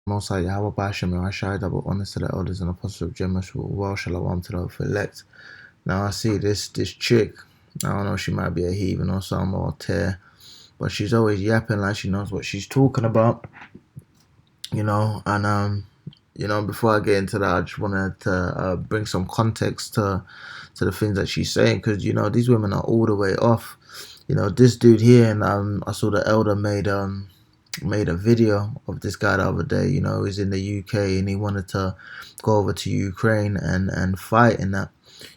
Most High Yahweh Bashem Yahshai double honors to the elders and apostles of Jemesh, well shalom to the elect. Now I see this chick, I don't know, she might be a heathen or something or tear, but she's always yapping like she knows what she's talking about, and before I get into that, I just wanted to bring some context to the things that she's saying, because these women are all the way off. This dude here, and I saw the elder made a video of this guy the other day. He's in the UK and he wanted to go over to Ukraine and fight in that,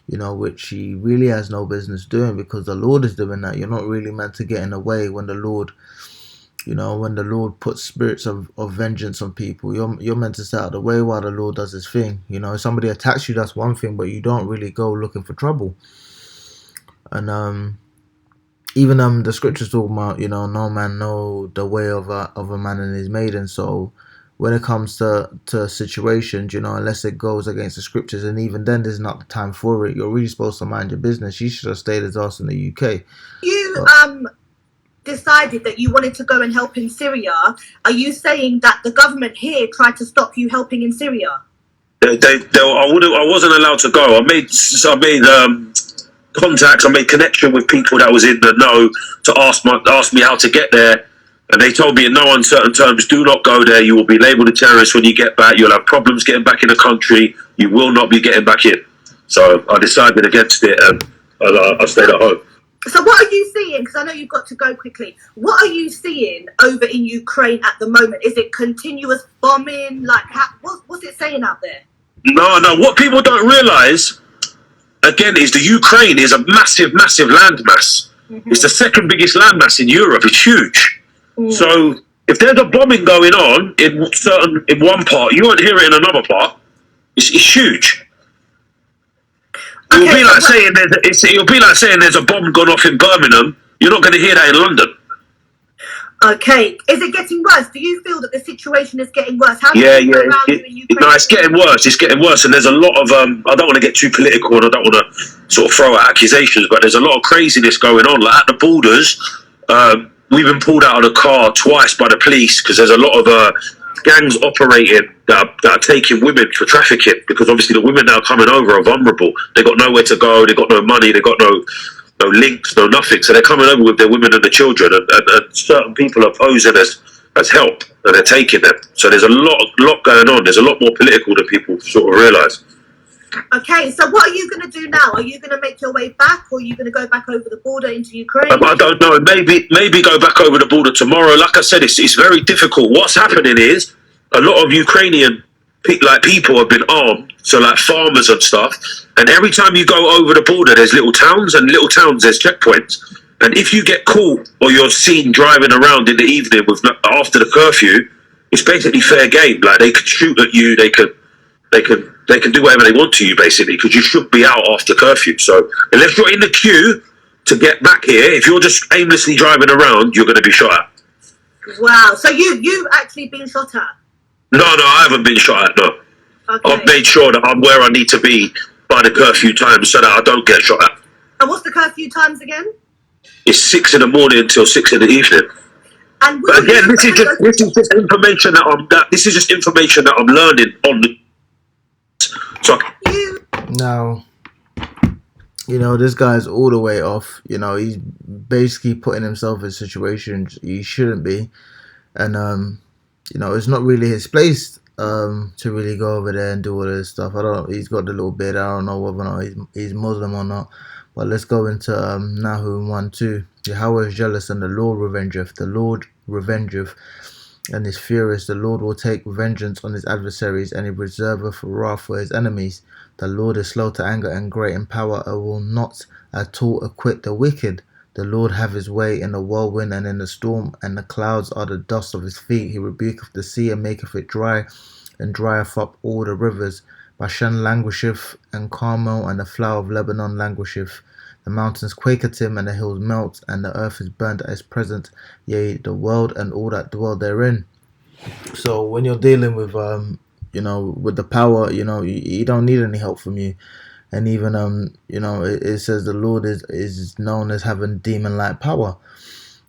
which he really has no business doing, because the Lord is doing that. You're not really meant to get in the way when the Lord puts spirits of vengeance on people. You're meant to stay out of the way while the Lord does his thing. If somebody attacks you, that's one thing, but you don't really go looking for trouble. And even the scriptures talk about, no man know the way of a man and his maiden. So when it comes to situations, unless it goes against the scriptures, and even then there's not the time for it. You're really supposed to mind your business. You should have stayed as us in the UK. You decided that you wanted to go and help in Syria. Are you saying that the government here tried to stop you helping in Syria? I wasn't allowed to go. I made contacts. I made connection with people that was in the know to ask me how to get there, and they told me in no uncertain terms, do not go there. You will be labelled a terrorist when you get back. You'll have problems getting back in the country. You will not be getting back in. So I decided against it, and I stayed at home. So what are you seeing? Because I know you've got to go quickly. What are you seeing over in Ukraine at the moment? Is it continuous bombing? Like, what's it saying out there? No. What people don't realise, again, is the Ukraine is a massive, massive landmass. Mm-hmm. It's the second biggest landmass in Europe. It's huge. Mm. So if there's a bombing going on in one part, you won't hear it in another part. It's huge. It'll be like saying there's a bomb gone off in Birmingham. You're not going to hear that in London. Okay. Is it getting worse? Do you feel that the situation is getting worse? How yeah. It's getting worse. It's getting worse, and there's a lot of I don't want to get too political, and I don't want to sort of throw out accusations, but there's a lot of craziness going on. Like at the borders, we've been pulled out of the car twice by the police because there's a lot of gangs operating that are taking women for trafficking, because obviously the women that are coming over are vulnerable. They got nowhere to go. They got no money. They got no links, no nothing. So they're coming over with their women and the children, and certain people are posing as help, and they're taking them. So there's a lot going on. There's a lot more political than people sort of realise. Okay, so what are you going to do now? Are you going to make your way back, or are you going to go back over the border into Ukraine? I don't know. Maybe go back over the border tomorrow. Like I said, it's very difficult. What's happening is a lot of Ukrainian people have been armed, so like farmers and stuff. And every time you go over the border, there's little towns, and little towns there's checkpoints. And if you get caught or you're seen driving around in the evening after the curfew, it's basically fair game. Like they could shoot at you, they can do whatever they want to you, basically, because you should be out after curfew. So unless you're in the queue to get back here, if you're just aimlessly driving around, you're going to be shot at. Wow. So you've actually been shot at? No, I haven't been shot at, no. Okay. I've made sure that I'm where I need to be by the curfew time so that I don't get shot at. And what's the curfew times again? It's 6 in the morning until 6 in the evening. And but again, this is just information that I'm learning on the. So now, this guy's all the way off. He's basically putting himself in situations he shouldn't be, and it's not really his place to really go over there and do all this stuff. He's got the little beard. I don't know whether or not he's Muslim or not. But let's go into Nahum 1:2. Yahweh is jealous, and the Lord revengeth. The Lord revengeth, and is furious. The Lord will take vengeance on his adversaries, and he reserveth wrath for his enemies. The Lord is slow to anger and great in power, and will not at all acquit the wicked. The Lord have his way in the whirlwind and in the storm, and the clouds are the dust of his feet. He rebuketh the sea and maketh it dry, and drieth up all the rivers. Bashan languisheth, and Carmel and the flower of Lebanon languisheth. The mountains quake at him, and the hills melt, and the earth is burnt at his presence, yea, the world and all that dwell therein. So when you're dealing with with the power, you don't need any help from you. And even, it says the Lord is known as having demon-like power.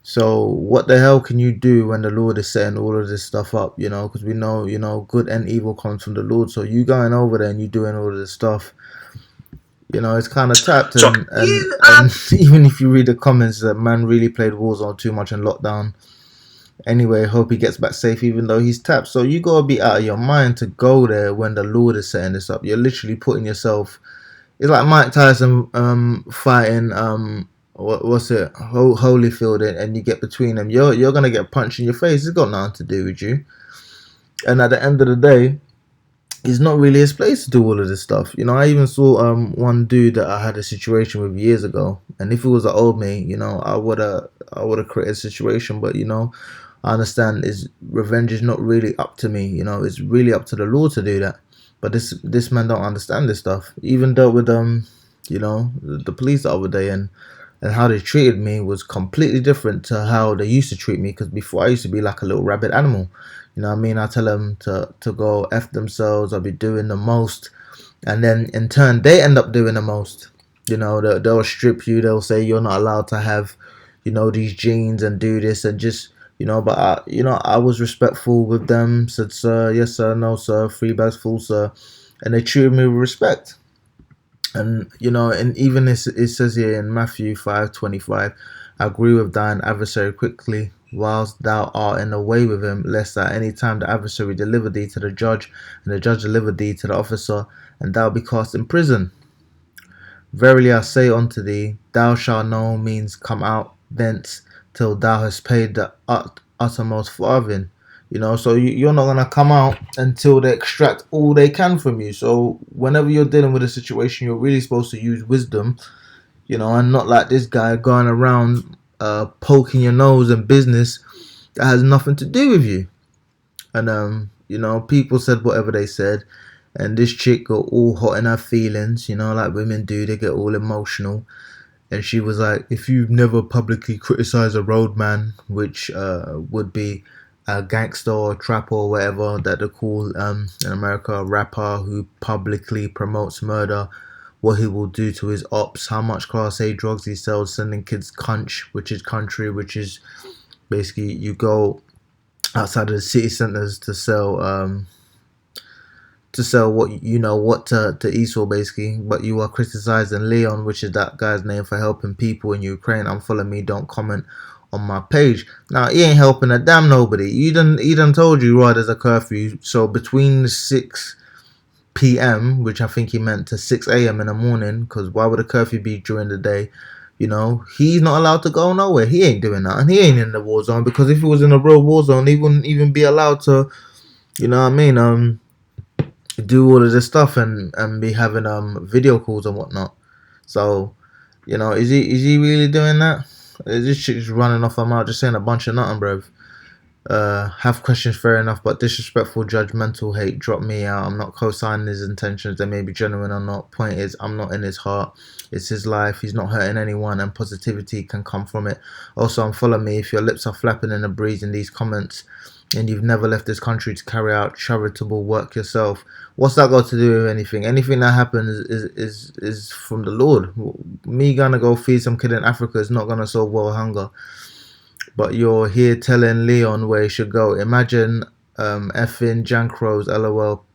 So what the hell can you do when the Lord is setting all of this stuff up? Because we know, good and evil comes from the Lord. So you going over there and you doing all of this stuff, it's kind of tapped. So And even if you read the comments, that man really played Warzone too much in lockdown. Anyway, hope he gets back safe, even though he's tapped. So you gotta be out of your mind to go there when the Lord is setting this up. You're literally putting yourself. It's like Mike Tyson fighting what's it, Holyfield, and you get between them. You're gonna get punched in your face. It's got nothing to do with you. And at the end of the day, it's not really his place to do all of this stuff. I even saw one dude that I had a situation with years ago, and if it was an old me, I would have created a situation. But I understand is revenge is not really up to me. It's really up to the Lord to do that. But this man don't understand this stuff. Even dealt with the police the other day, and how they treated me was completely different to how they used to treat me. Because before I used to be like a little rabid animal. You know what I mean? I tell them to go F themselves. I'll be doing the most. And then in turn, they end up doing the most. They'll strip you. They'll say you're not allowed to have, these jeans and do this and just, but I was respectful with them. Said, sir, yes, sir, no, sir, 3 bags full, sir. And they treated me with respect. And, and even it says here in Matthew 5:25, agree with thine adversary quickly, whilst thou art in the way with him, lest at any time the adversary deliver thee to the judge, and the judge deliver thee to the officer, and thou be cast in prison. Verily I say unto thee, thou shalt no means come out thence till thou hast paid the uttermost farthing. So you're not gonna come out until they extract all they can from you. So whenever you're dealing with a situation, you're really supposed to use wisdom, and not like this guy going around poking your nose in business that has nothing to do with you. And people said whatever they said, and this chick got all hot in her feelings, like women do. They get all emotional, and she was like, if you've never publicly criticized a roadman, which would be a gangster or trapper or whatever that they call in America, a rapper who publicly promotes murder, what he will do to his ops, how much Class A drugs he sells, sending kids which is basically you go outside of the city centers to sell what to Esau basically. But you are criticizing Leon, which is that guy's name, for helping people in Ukraine. Unfollow me, don't comment on my page. Now he ain't helping a damn nobody. He done told you right, there's a curfew, so between 6 p.m., which I think he meant to 6 a.m. in the morning, because why would a curfew be during the day? He's not allowed to go nowhere. He ain't doing that, and he ain't in the war zone, because if he was in a real war zone, he wouldn't even be allowed to, do all of this stuff and be having video calls and whatnot. So, is he really doing that? Is this shit just running off her mouth, just saying a bunch of nothing, bruv? Have questions, fair enough, but disrespectful, judgmental hate, drop me out. I'm not co-signing his intentions. They may be genuine or not. Point is, I'm not in his heart. It's his life. He's not hurting anyone, and positivity can come from it. Also, unfollow me if your lips are flapping in a breeze in these comments and you've never left this country to carry out charitable work yourself. What's that got to do with anything? Anything that happens is from the Lord. Me gonna go feed some kid in Africa is not gonna solve world hunger. But you're here telling Leon where he should go. Imagine effing Jankros, LOL.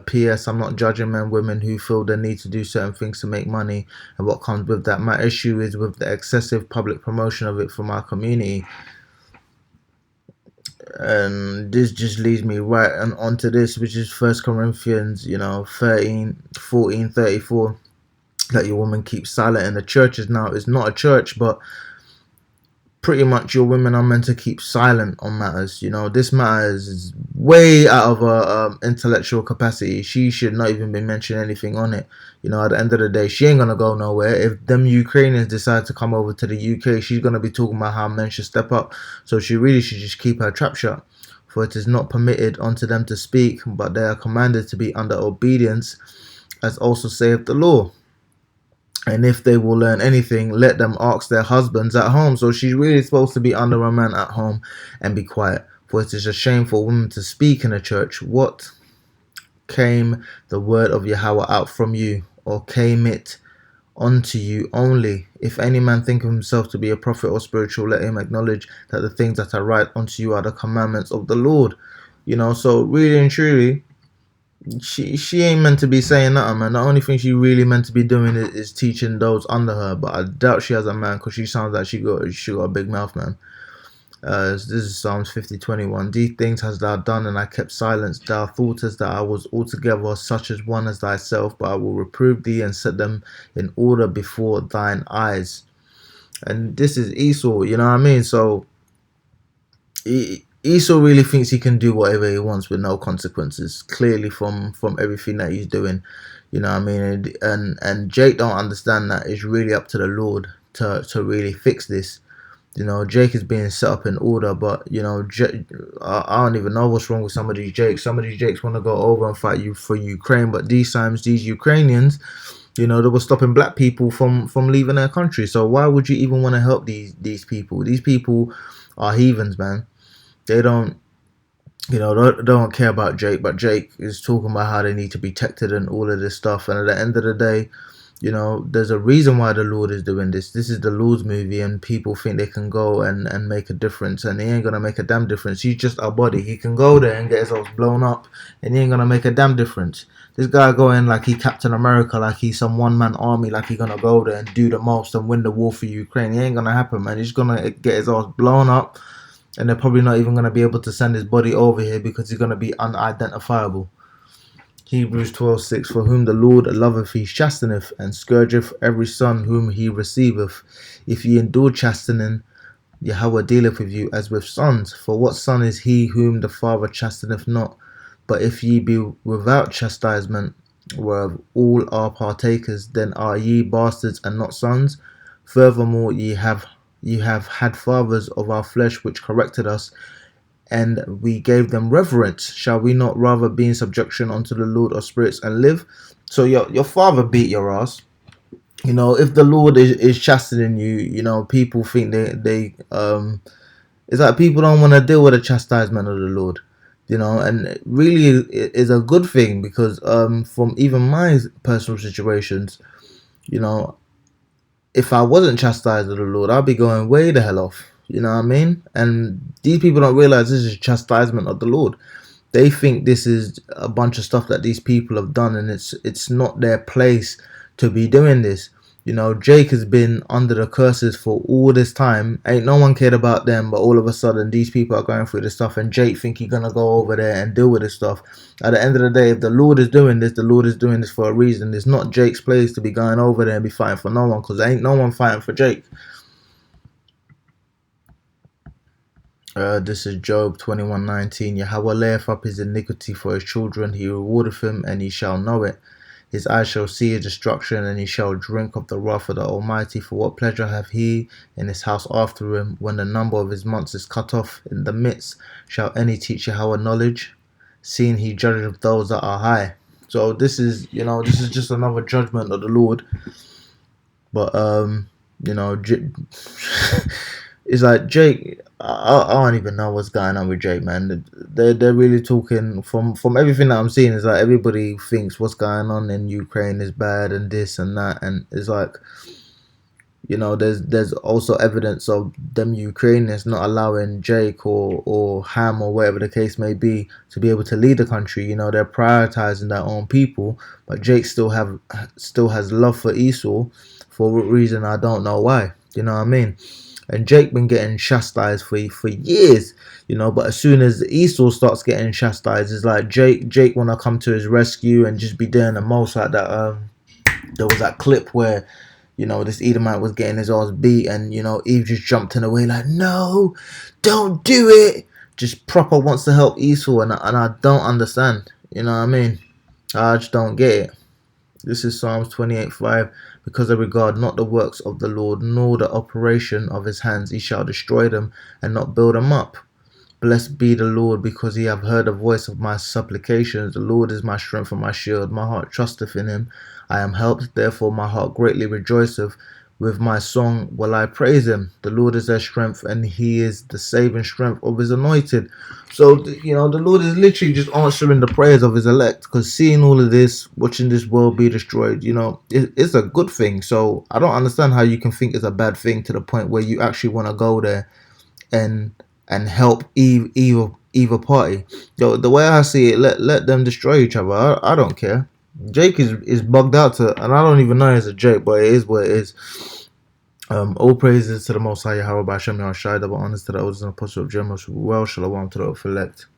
P.S. I'm not judging men, women who feel the need to do certain things to make money and what comes with that. My issue is with the excessive public promotion of it from our community. And this just leads me right onto this, which is 1 Corinthians 13:14-34. Let your woman keep silent in the churches. Now it's not a church, but pretty much your women are meant to keep silent on matters. This matter is way out of her intellectual capacity. She should not even be mentioning anything on it. At the end of the day, she ain't gonna go nowhere. If them Ukrainians decide to come over to the UK, she's gonna be talking about how men should step up. So she really should just keep her trap shut. For it is not permitted unto them to speak, but they are commanded to be under obedience, as also saith the law. And if they will learn anything, let them ask their husbands at home. So she's really supposed to be under a man at home and be quiet. For it is a shame for women to speak in a church. What came the word of Yahweh out from you? Or came it unto you only. If any man think of himself to be a prophet or spiritual, let him acknowledge that the things that I write unto you are the commandments of the Lord. So really and truly, she ain't meant to be saying nothing, man. The only thing she really meant to be doing is teaching those under her. But I doubt she has a man, because she sounds like she got a big mouth, man. This is Psalms 50:21. These things hast thou done, and I kept silence. Thou thoughtest that I was altogether such as one as thyself, but I will reprove thee and set them in order before thine eyes. And this is Esau, you know what I mean? So Esau really thinks he can do whatever he wants with no consequences. Clearly, from everything that he's doing, you know what I mean. And Jake don't understand that it's really up to the Lord to really fix this. Jake is being set up in order, but I don't even know what's wrong with some of these Jakes. Some of these Jakes want to go over and fight you for Ukraine, but these times these Ukrainians, they were stopping black people from leaving their country. So why would you even want to help these people? These people are heathens, man. They don't care about Jake, but Jake is talking about how they need to be protected and all of this stuff. And at the end of the day, there's a reason why the Lord is doing this. This is the Lord's movie, and people think they can go and make a difference, and he ain't gonna make a damn difference. He's just a body. He can go there and get himself blown up, and he ain't gonna make a damn difference. This guy going like he Captain America, like he's some one-man army, like he's gonna go there and do the most and win the war for Ukraine. He ain't gonna happen, man. He's gonna get his ass blown up, and they're probably not even gonna be able to send his body over here because he's gonna be unidentifiable. Hebrews 12:6. For whom the Lord loveth he chasteneth, and scourgeth every son whom he receiveth. If ye endure chastening, Yahweh dealeth with you as with sons. For what son is he whom the Father chasteneth not? But if ye be without chastisement, whereof all are partakers, then are ye bastards and not sons. Furthermore, ye have had fathers of our flesh which corrected us, and we gave them reverence. Shall we not rather be in subjection unto the Lord of spirits and live? So your father beat your ass. If the Lord is chastening you, people think they it's like people don't want to deal with the chastisement of the Lord. And really it is a good thing, because from even my personal situations, if I wasn't chastised of the Lord, I'd be going way the hell off. You know what I mean? And these people don't realize this is chastisement of the Lord. They think this is a bunch of stuff that these people have done, and it's not their place to be doing this. Jake has been under the curses for all this time. Ain't no one cared about them, but all of a sudden these people are going through this stuff, and Jake think he's gonna go over there and deal with this stuff. At the end of the day, if the Lord is doing this, the Lord is doing this for a reason. It's not Jake's place to be going over there and be fighting for no one, because ain't no one fighting for Jake. This is Job 21:19. Yahweh layeth up his iniquity for his children, he rewardeth him, and he shall know it. His eyes shall see his destruction, and he shall drink of the wrath of the Almighty. For what pleasure hath he in his house after him, when the number of his months is cut off? In the midst shall any teach Yahweh knowledge, seeing he judgeth those that are high. So this is just another judgment of the Lord. But it's like Jake, I don't even know what's going on with Jake, man. They're really talking from everything that I'm seeing. Is like everybody thinks what's going on in Ukraine is bad and this and that, and it's like, there's also evidence of them Ukrainians not allowing Jake or Ham or whatever the case may be to be able to lead the country. They're prioritizing their own people, but Jake still has love for Esau for a reason I don't know why. You know what I mean? And Jake been getting chastised for years, but as soon as Esau starts getting chastised, it's like Jake wanna come to his rescue and just be doing the most. Like that there was that clip where this Edomite was getting his ass beat, and Eve just jumped in the way like, no, don't do it. Just proper wants to help Esau, and I don't understand. You know what I mean? I just don't get it. This is Psalms 28:5. Because I regard not the works of the Lord, nor the operation of his hands, he shall destroy them and not build them up. Blessed be the Lord, because he hath heard the voice of my supplications. The Lord is my strength and my shield. My heart trusteth in him. I am helped, therefore my heart greatly rejoiceth. with my song will I praise him. The Lord is their strength, and he is the saving strength of his anointed. So, you know, the Lord is literally just answering the prayers of his elect, because seeing all of this, watching this world be destroyed, you know, it's a good thing. So I don't understand how you can think it's a bad thing to the point where you actually want to go there and help either party. Yo, the way I see it, let them destroy each other. I don't care. Jake is bugged out to, and I don't even know it's a joke, but it is what it is. All praises to the Most High Yahweh by Shem Yahshai, double honors to the elders and apostles of Jeremiah, well, shalom to the elect.